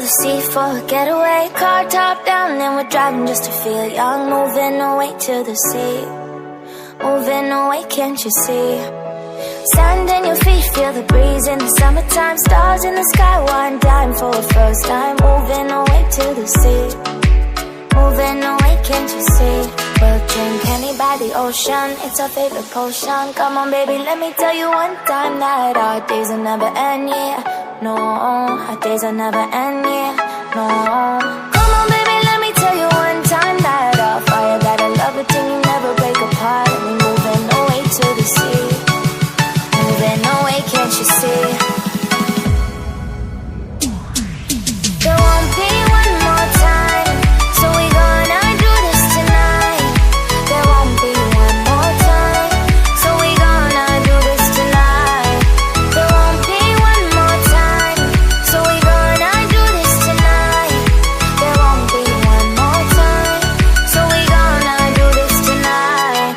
the sea for a getaway. Car top down and we're driving just to feel young. Moving away to the sea, moving away, can't you see? Sand in your feet, feel the breeze in the summertime. Stars in the sky, one dime for a first time. Moving away to the sea, moving away, can't you see? We'll drink honey by the ocean, it's our favorite potion. Come on baby, let me tell you one time that our days will never end, yeah. No, our days will never end, yeah. No. Come on baby, let me tell you one time that our fire got a love it till you never break apart. And we moving away to the sea, moving away, can't you see? There won't be one more time, so we gonna do this tonight. There won't be one more time, so we gonna do this tonight. There won't be one more time, so we gonna do this tonight. There won't be one more time, so we gonna do this tonight.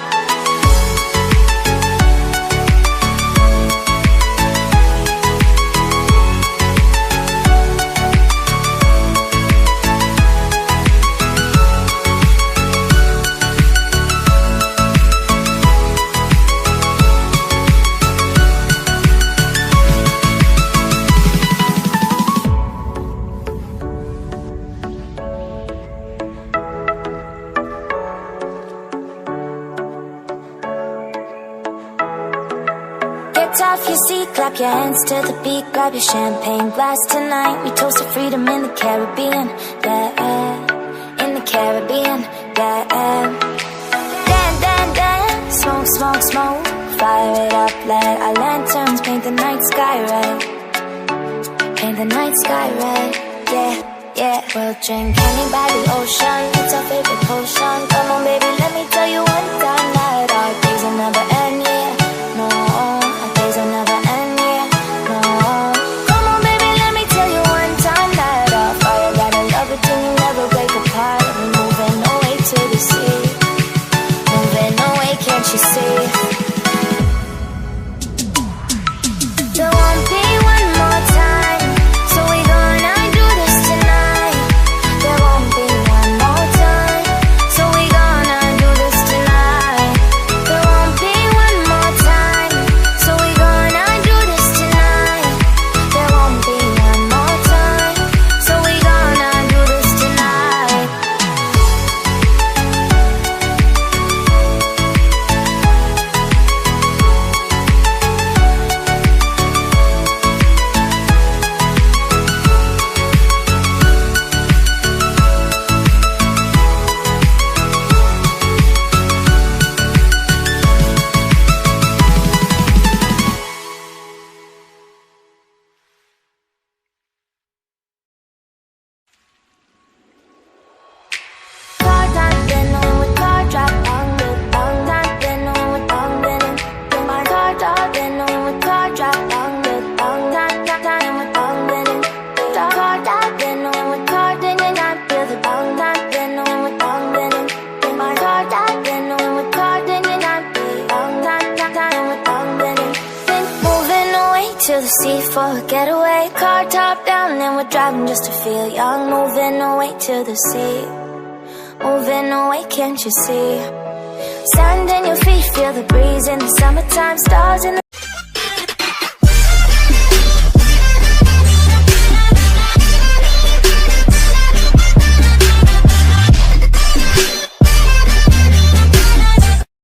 Get off your seat, clap your hands to the beat. Grab your champagne glass tonight. We toast to freedom in the Caribbean, yeah. In the Caribbean, yeah. Dan, dan, dan, smoke, smoke, smoke. Fire it up, let our lanterns paint the night sky red. Paint the night sky red, yeah, yeah. We'll drink honey by the ocean, it's our favorite potion. Come on baby, let me tell you one time that our days will never end, yeah. No, our days will never end, yeah. No. Come on baby, let me tell you one time that our fire got a love it till you never break apart. And we're moving away to the sea, moving away, can't you see? There won't be one more time, so we gonna do this tonight. There won't be one more time, so we gonna do this tonight. There won't be one more time, so we gonna do this tonight. There won't be one more time, so we gonna do this tonight. To the sea for a getaway. Car top down and we're driving just to feel young. Moving away to the sea, moving away, can't you see? Sand in your feet, feel the breeze in the summertime. Stars in the